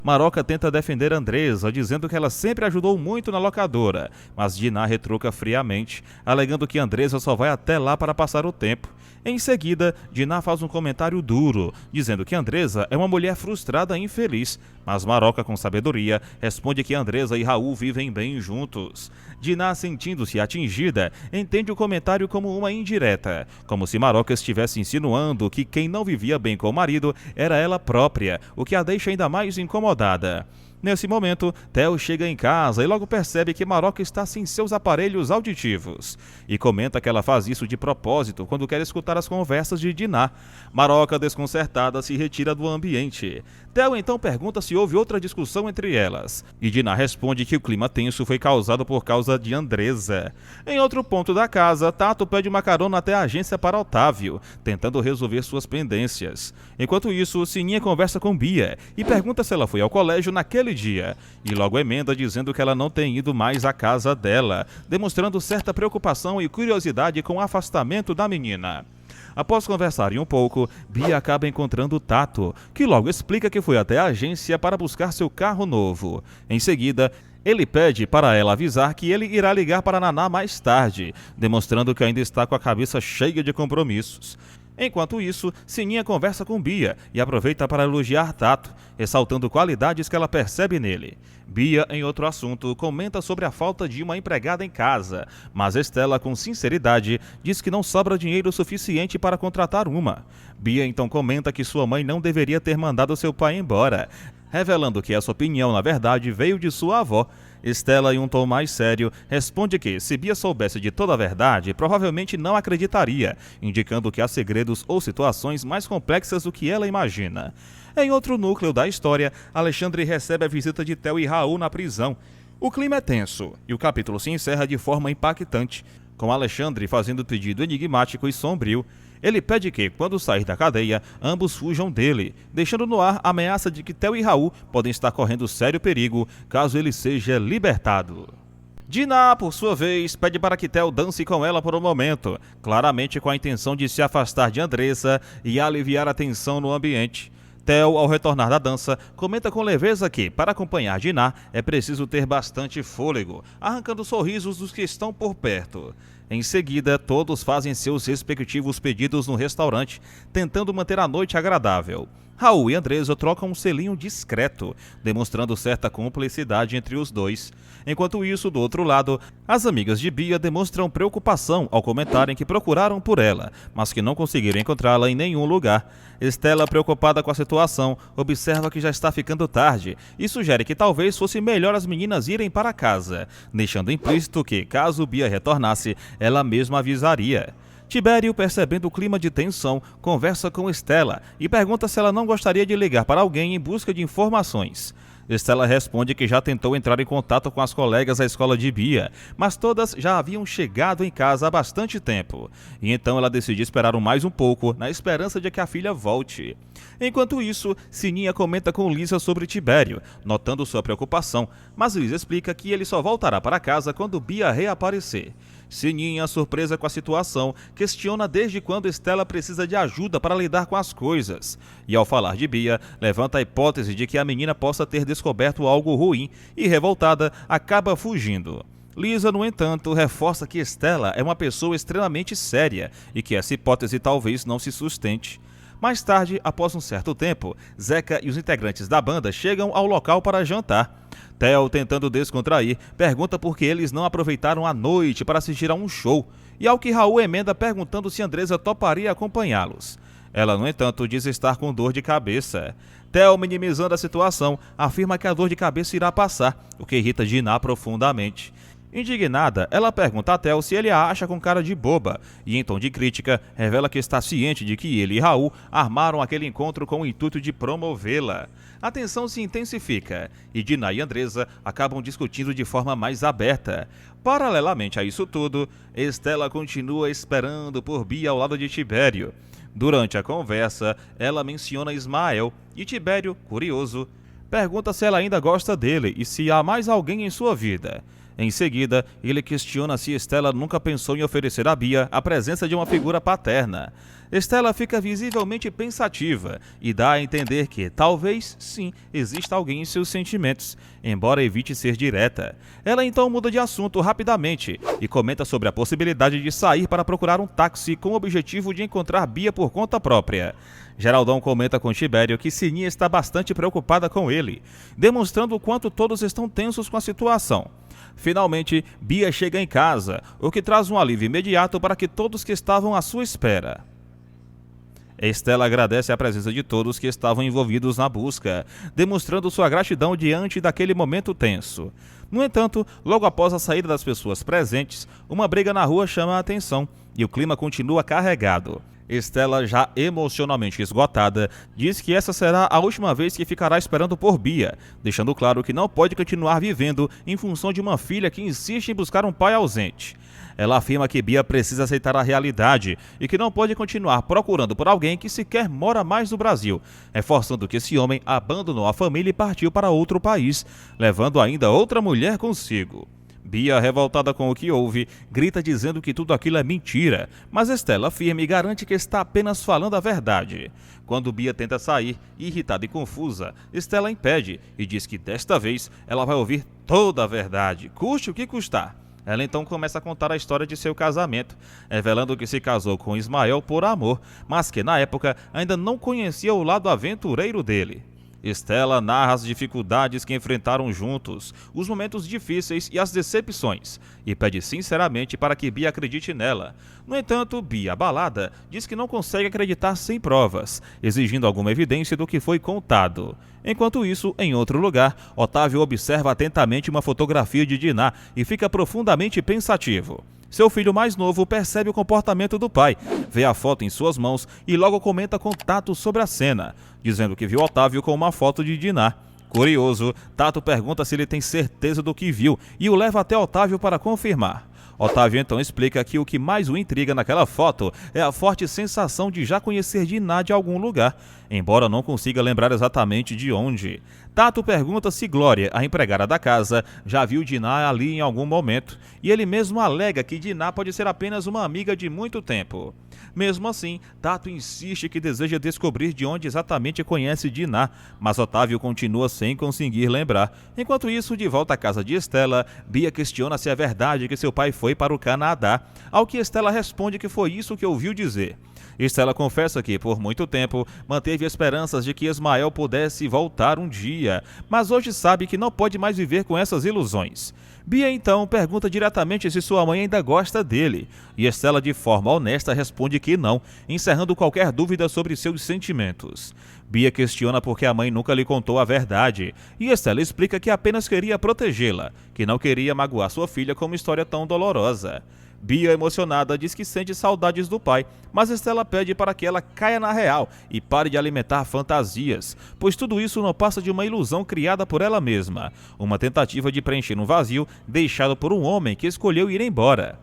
Maroca tenta defender Andressa, dizendo que ela sempre ajudou muito na locadora, mas Diná retruca friamente, alegando que Andressa só vai até lá para passar o tempo. Em seguida, Diná faz um comentário duro, dizendo que Andressa é uma mulher frustrada e infeliz, mas Maroca, com sabedoria, responde que Andressa e Raul vivem bem juntos. Diná, sentindo-se atingida, entende o comentário como uma indireta, como se Maroca estivesse insinuando que quem não vivia bem com o marido era ela própria, o que a deixa ainda mais incomodada. Nesse momento, Theo chega em casa e logo percebe que Maroca está sem seus aparelhos auditivos e comenta que ela faz isso de propósito quando quer escutar as conversas de Diná. Maroca, desconcertada, se retira do ambiente. Theo então pergunta se houve outra discussão entre elas e Diná responde que o clima tenso foi causado por causa de Andressa. Em outro ponto da casa, Tato pede uma carona até a agência para Otávio, tentando resolver suas pendências. Enquanto isso, Sininha conversa com Bia e pergunta se ela foi ao colégio naquele dia, e logo emenda dizendo que ela não tem ido mais à casa dela, demonstrando certa preocupação e curiosidade com o afastamento da menina. Após conversarem um pouco, Bia acaba encontrando Tato, que logo explica que foi até a agência para buscar seu carro novo. Em seguida, ele pede para ela avisar que ele irá ligar para Naná mais tarde, demonstrando que ainda está com a cabeça cheia de compromissos. Enquanto isso, Sininha conversa com Bia e aproveita para elogiar Tato, ressaltando qualidades que ela percebe nele. Bia, em outro assunto, comenta sobre a falta de uma empregada em casa, mas Estela, com sinceridade, diz que não sobra dinheiro suficiente para contratar uma. Bia então comenta que sua mãe não deveria ter mandado seu pai embora, revelando que essa opinião, na verdade, veio de sua avó. Estela, em um tom mais sério, responde que, se Bia soubesse de toda a verdade, provavelmente não acreditaria, indicando que há segredos ou situações mais complexas do que ela imagina. Em outro núcleo da história, Alexandre recebe a visita de Theo e Raul na prisão. O clima é tenso, e o capítulo se encerra de forma impactante, com Alexandre fazendo pedido enigmático e sombrio. Ele pede que, quando sair da cadeia, ambos fujam dele, deixando no ar a ameaça de que Theo e Raul podem estar correndo sério perigo caso ele seja libertado. Diná, por sua vez, pede para que Theo dance com ela por um momento, claramente com a intenção de se afastar de Andressa e aliviar a tensão no ambiente. Theo, ao retornar da dança, comenta com leveza que, para acompanhar Diná, é preciso ter bastante fôlego, arrancando sorrisos dos que estão por perto. Em seguida, todos fazem seus respectivos pedidos no restaurante, tentando manter a noite agradável. Raul e Andressa trocam um selinho discreto, demonstrando certa cumplicidade entre os dois. Enquanto isso, do outro lado, as amigas de Bia demonstram preocupação ao comentarem que procuraram por ela, mas que não conseguiram encontrá-la em nenhum lugar. Estela, preocupada com a situação, observa que já está ficando tarde e sugere que talvez fosse melhor as meninas irem para casa, deixando implícito que, caso Bia retornasse, ela mesma avisaria. Tibério, percebendo o clima de tensão, conversa com Estela e pergunta se ela não gostaria de ligar para alguém em busca de informações. Estela responde que já tentou entrar em contato com as colegas da escola de Bia, mas todas já haviam chegado em casa há bastante tempo, e então ela decide esperar mais um pouco, na esperança de que a filha volte. Enquanto isso, Sininha comenta com Lisa sobre Tibério, notando sua preocupação, mas Lisa explica que ele só voltará para casa quando Bia reaparecer. Sininha, surpresa com a situação, questiona desde quando Estela precisa de ajuda para lidar com as coisas. E ao falar de Bia, levanta a hipótese de que a menina possa ter descoberto algo ruim e, revoltada, acaba fugindo. Lisa, no entanto, reforça que Estela é uma pessoa extremamente séria e que essa hipótese talvez não se sustente. Mais tarde, após um certo tempo, Zeca e os integrantes da banda chegam ao local para jantar. Theo, tentando descontrair, pergunta por que eles não aproveitaram a noite para assistir a um show, e ao que Raul emenda perguntando se Andressa toparia acompanhá-los. Ela, no entanto, diz estar com dor de cabeça. Theo, minimizando a situação, afirma que a dor de cabeça irá passar, o que irrita Diná profundamente. Indignada, ela pergunta a Theo se ele a acha com cara de boba, e em tom de crítica, revela que está ciente de que ele e Raul armaram aquele encontro com o intuito de promovê-la. A tensão se intensifica, e Diná e Andressa acabam discutindo de forma mais aberta. Paralelamente a isso tudo, Estela continua esperando por Bia ao lado de Tibério. Durante a conversa, ela menciona Ismael, e Tibério, curioso, pergunta se ela ainda gosta dele e se há mais alguém em sua vida. Em seguida, ele questiona se Stella nunca pensou em oferecer a Bia a presença de uma figura paterna. Stella fica visivelmente pensativa e dá a entender que, talvez, sim, exista alguém em seus sentimentos, embora evite ser direta. Ela então muda de assunto rapidamente e comenta sobre a possibilidade de sair para procurar um táxi com o objetivo de encontrar Bia por conta própria. Geraldão comenta com Tibério que Sininha está bastante preocupada com ele, demonstrando o quanto todos estão tensos com a situação. Finalmente, Bia chega em casa, o que traz um alívio imediato para que todos que estavam à sua espera. Stella agradece a presença de todos que estavam envolvidos na busca, demonstrando sua gratidão diante daquele momento tenso. No entanto, logo após a saída das pessoas presentes, uma briga na rua chama a atenção e o clima continua carregado. Stella, já emocionalmente esgotada, diz que essa será a última vez que ficará esperando por Bia, deixando claro que não pode continuar vivendo em função de uma filha que insiste em buscar um pai ausente. Ela afirma que Bia precisa aceitar a realidade e que não pode continuar procurando por alguém que sequer mora mais no Brasil, reforçando que esse homem abandonou a família e partiu para outro país, levando ainda outra mulher consigo. Bia, revoltada com o que houve, grita dizendo que tudo aquilo é mentira, mas Stella afirma e garante que está apenas falando a verdade. Quando Bia tenta sair, irritada e confusa, Stella impede e diz que desta vez ela vai ouvir toda a verdade, custe o que custar. Ela então começa a contar a história de seu casamento, revelando que se casou com Ismael por amor, mas que na época ainda não conhecia o lado aventureiro dele. Stella narra as dificuldades que enfrentaram juntos, os momentos difíceis e as decepções, e pede sinceramente para que Bia acredite nela. No entanto, Bia, abalada, diz que não consegue acreditar sem provas, exigindo alguma evidência do que foi contado. Enquanto isso, em outro lugar, Otávio observa atentamente uma fotografia de Diná e fica profundamente pensativo. Seu filho mais novo percebe o comportamento do pai, vê a foto em suas mãos e logo comenta com Tato sobre a cena, dizendo que viu Otávio com uma foto de Diná. Curioso, Tato pergunta se ele tem certeza do que viu e o leva até Otávio para confirmar. Otávio então explica que o que mais o intriga naquela foto é a forte sensação de já conhecer Diná de algum lugar, embora não consiga lembrar exatamente de onde. Tato pergunta se Glória, a empregada da casa, já viu Diná ali em algum momento, e ele mesmo alega que Diná pode ser apenas uma amiga de muito tempo. Mesmo assim, Tato insiste que deseja descobrir de onde exatamente conhece Diná, mas Otávio continua sem conseguir lembrar. Enquanto isso, de volta à casa de Stella, Bia questiona se é verdade que seu pai foi para o Canadá, ao que Stella responde que foi isso que ouviu dizer. Stella confessa que, por muito tempo, manteve esperanças de que Ismael pudesse voltar um dia, mas hoje sabe que não pode mais viver com essas ilusões. Bia então pergunta diretamente se sua mãe ainda gosta dele, e Stella de forma honesta responde que não, encerrando qualquer dúvida sobre seus sentimentos. Bia questiona por que a mãe nunca lhe contou a verdade, e Stella explica que apenas queria protegê-la, que não queria magoar sua filha com uma história tão dolorosa. Bia, emocionada, diz que sente saudades do pai, mas Stella pede para que ela caia na real e pare de alimentar fantasias, pois tudo isso não passa de uma ilusão criada por ela mesma, uma tentativa de preencher um vazio deixado por um homem que escolheu ir embora.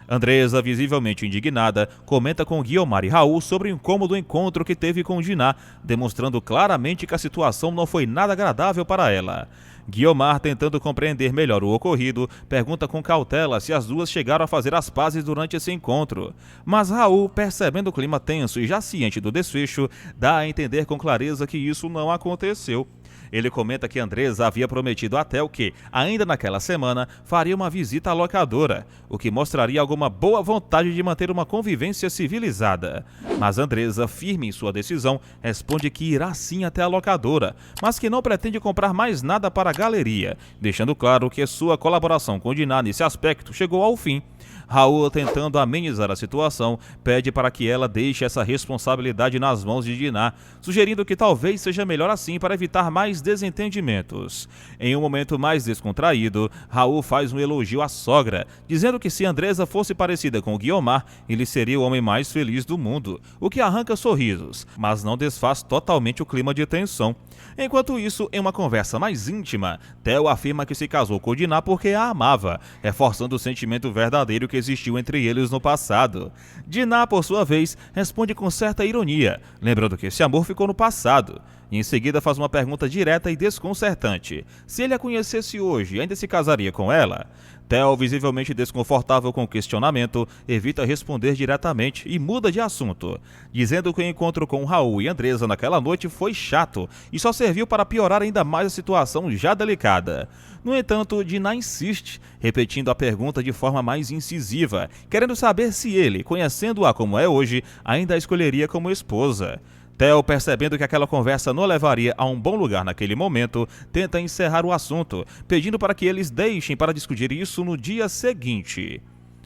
Andresa, visivelmente indignada, comenta com Guiomar e Raul sobre o incômodo encontro que teve com Diná, demonstrando claramente que a situação não foi nada agradável para ela. Guiomar, tentando compreender melhor o ocorrido, pergunta com cautela se as duas chegaram a fazer as pazes durante esse encontro. Mas Raul, percebendo o clima tenso e já ciente do desfecho, dá a entender com clareza que isso não aconteceu. Ele comenta que Andresa havia prometido a Theo que, ainda naquela semana, faria uma visita à locadora, o que mostraria alguma boa vontade de manter uma convivência civilizada. Mas Andresa, firme em sua decisão, responde que irá sim até a locadora, mas que não pretende comprar mais nada para a galeria, deixando claro que sua colaboração com Diná nesse aspecto chegou ao fim. Raul, tentando amenizar a situação, pede para que ela deixe essa responsabilidade nas mãos de Diná, sugerindo que talvez seja melhor assim para evitar mais desentendimentos. Em um momento mais descontraído, Raul faz um elogio à sogra, dizendo que se Andresa fosse parecida com Guiomar, ele seria o homem mais feliz do mundo, o que arranca sorrisos, mas não desfaz totalmente o clima de tensão. Enquanto isso, em uma conversa mais íntima, Theo afirma que se casou com Diná porque a amava, reforçando o sentimento verdadeiro que existiu entre eles no passado. Diná, por sua vez, responde com certa ironia, lembrando que esse amor ficou no passado. e em seguida faz uma pergunta direta e desconcertante. Se ele a conhecesse hoje, ainda se casaria com ela? Theo, visivelmente desconfortável com o questionamento, evita responder diretamente e muda de assunto, dizendo que o encontro com Raul e Andresa naquela noite foi chato e só serviu para piorar ainda mais a situação já delicada. No entanto, Dinah insiste, repetindo a pergunta de forma mais incisiva, querendo saber se ele, conhecendo-a como é hoje, ainda a escolheria como esposa. Theo, percebendo que aquela conversa não levaria a um bom lugar naquele momento, tenta encerrar o assunto, pedindo para que eles deixem para discutir isso no dia seguinte.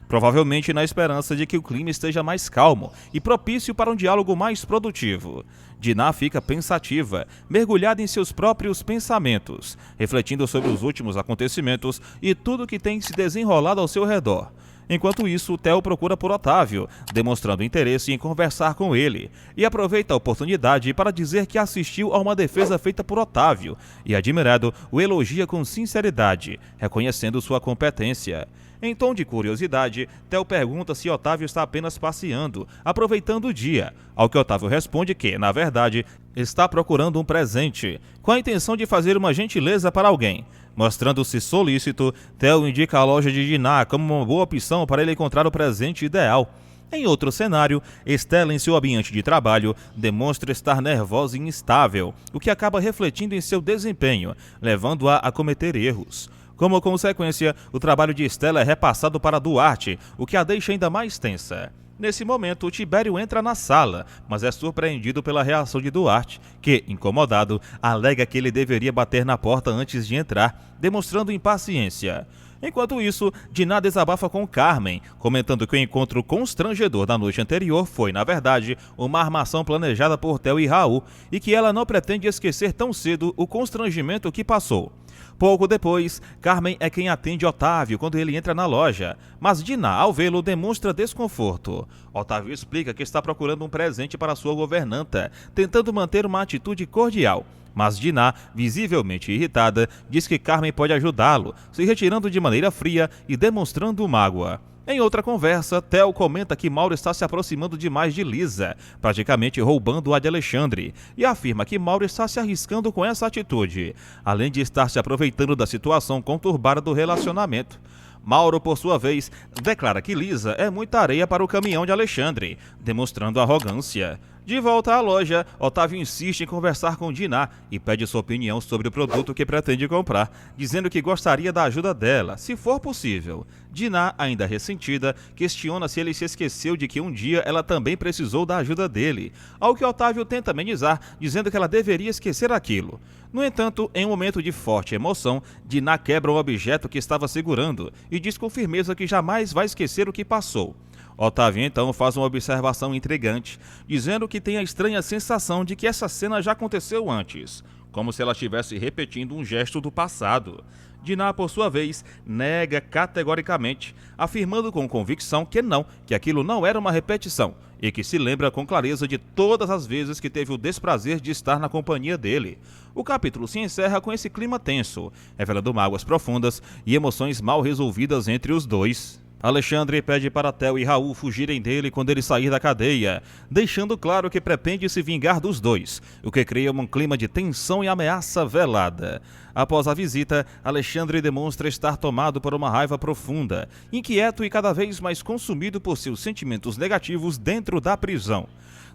Provavelmente na esperança de que o clima esteja mais calmo e propício para um diálogo mais produtivo. Dinah fica pensativa, mergulhada em seus próprios pensamentos, refletindo sobre os últimos acontecimentos e tudo que tem se desenrolado ao seu redor. Enquanto isso, Theo procura por Otávio, demonstrando interesse em conversar com ele, e aproveita a oportunidade para dizer que assistiu a uma defesa feita por Otávio, e admirado, o elogia com sinceridade, reconhecendo sua competência. Em tom de curiosidade, Theo pergunta se Otávio está apenas passeando, aproveitando o dia, ao que Otávio responde que, na verdade, está procurando um presente, com a intenção de fazer uma gentileza para alguém. Mostrando-se solícito, Theo indica a loja de Dinah como uma boa opção para ele encontrar o presente ideal. Em outro cenário, Stella, em seu ambiente de trabalho, demonstra estar nervosa e instável, o que acaba refletindo em seu desempenho, levando-a a cometer erros. Como consequência, o trabalho de Stella é repassado para Duarte, o que a deixa ainda mais tensa. Nesse momento, Tibério entra na sala, mas é surpreendido pela reação de Duarte, que, incomodado, alega que ele deveria bater na porta antes de entrar, demonstrando impaciência. Enquanto isso, Dinah desabafa com Carmen, comentando que o encontro constrangedor da noite anterior foi, na verdade, uma armação planejada por Theo e Raul, e que ela não pretende esquecer tão cedo o constrangimento que passou. Pouco depois, Carmen é quem atende Otávio quando ele entra na loja, mas Dinah, ao vê-lo, demonstra desconforto. Otávio explica que está procurando um presente para sua governanta, tentando manter uma atitude cordial. Mas Dinah, visivelmente irritada, diz que Carmen pode ajudá-lo, se retirando de maneira fria e demonstrando mágoa. Em outra conversa, Theo comenta que Mauro está se aproximando demais de Lisa, praticamente roubando-a de Alexandre, e afirma que Mauro está se arriscando com essa atitude, além de estar se aproveitando da situação conturbada do relacionamento. Mauro, por sua vez, declara que Lisa é muita areia para o caminhão de Alexandre, demonstrando arrogância. De volta à loja, Otávio insiste em conversar com Dinah e pede sua opinião sobre o produto que pretende comprar, dizendo que gostaria da ajuda dela, se for possível. Dinah, ainda ressentida, questiona se ele se esqueceu de que um dia ela também precisou da ajuda dele, ao que Otávio tenta amenizar, dizendo que ela deveria esquecer aquilo. No entanto, em um momento de forte emoção, Dinah quebra o objeto que estava segurando e diz com firmeza que jamais vai esquecer o que passou. Otávio então faz uma observação intrigante, dizendo que tem a estranha sensação de que essa cena já aconteceu antes, como se ela estivesse repetindo um gesto do passado. Dinah, por sua vez, nega categoricamente, afirmando com convicção que aquilo não era uma repetição, e que se lembra com clareza de todas as vezes que teve o desprazer de estar na companhia dele. O capítulo se encerra com esse clima tenso, revelando mágoas profundas e emoções mal resolvidas entre os dois. Alexandre pede para Theo e Raul fugirem dele quando ele sair da cadeia, deixando claro que pretende se vingar dos dois, o que cria um clima de tensão e ameaça velada. Após a visita, Alexandre demonstra estar tomado por uma raiva profunda, inquieto e cada vez mais consumido por seus sentimentos negativos dentro da prisão.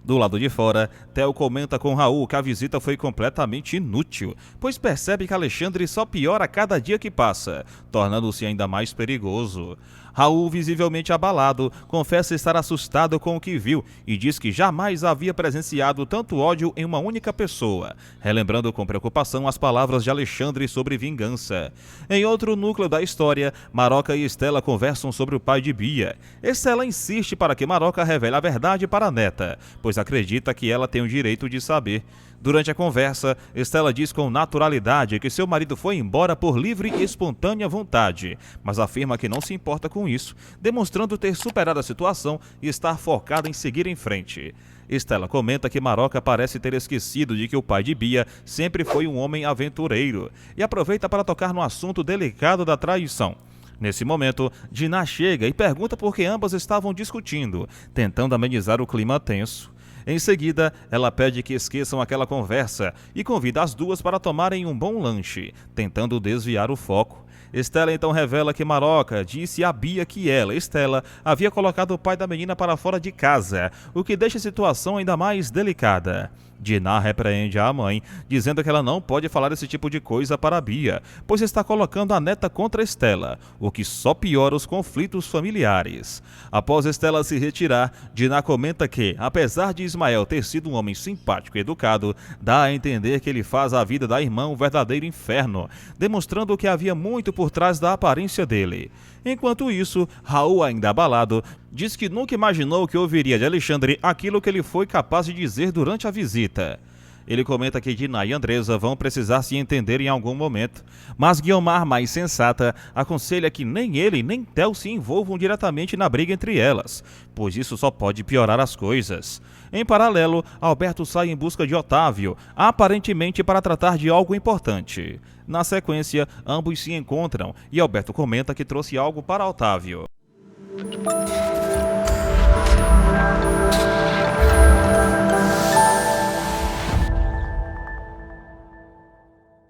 Do lado de fora, Theo comenta com Raul que a visita foi completamente inútil, pois percebe que Alexandre só piora a cada dia que passa, tornando-se ainda mais perigoso. Raul, visivelmente abalado, confessa estar assustado com o que viu e diz que jamais havia presenciado tanto ódio em uma única pessoa, relembrando com preocupação as palavras de Alexandre sobre vingança. Em outro núcleo da história, Maroca e Stella conversam sobre o pai de Bia. Stella insiste para que Maroca revele a verdade para a neta, pois acredita que ela tem o direito de saber. Durante a conversa, Stella diz com naturalidade que seu marido foi embora por livre e espontânea vontade, mas afirma que não se importa com isso, demonstrando ter superado a situação e estar focada em seguir em frente. Stella comenta que Maroca parece ter esquecido de que o pai de Bia sempre foi um homem aventureiro e aproveita para tocar no assunto delicado da traição. Nesse momento, Dinah chega e pergunta por que ambas estavam discutindo, tentando amenizar o clima tenso. Em seguida, ela pede que esqueçam aquela conversa e convida as duas para tomarem um bom lanche, tentando desviar o foco. Stella então revela que Maroca disse a Bia que ela, Stella, havia colocado o pai da menina para fora de casa, o que deixa a situação ainda mais delicada. Dinah repreende a mãe, dizendo que ela não pode falar esse tipo de coisa para a Bia, pois está colocando a neta contra Stella, o que só piora os conflitos familiares. Após Stella se retirar, Dinah comenta que, apesar de Ismael ter sido um homem simpático e educado, dá a entender que ele faz a vida da irmã um verdadeiro inferno, demonstrando que havia muito por trás da aparência dele. Enquanto isso, Raul, ainda abalado, diz que nunca imaginou que ouviria de Alexandre aquilo que ele foi capaz de dizer durante a visita. Ele comenta que Dinah e Andresa vão precisar se entender em algum momento, mas Guiomar, mais sensata, aconselha que nem ele nem Theo se envolvam diretamente na briga entre elas, pois isso só pode piorar as coisas. Em paralelo, Alberto sai em busca de Otávio, aparentemente para tratar de algo importante. Na sequência, ambos se encontram e Alberto comenta que trouxe algo para Otávio.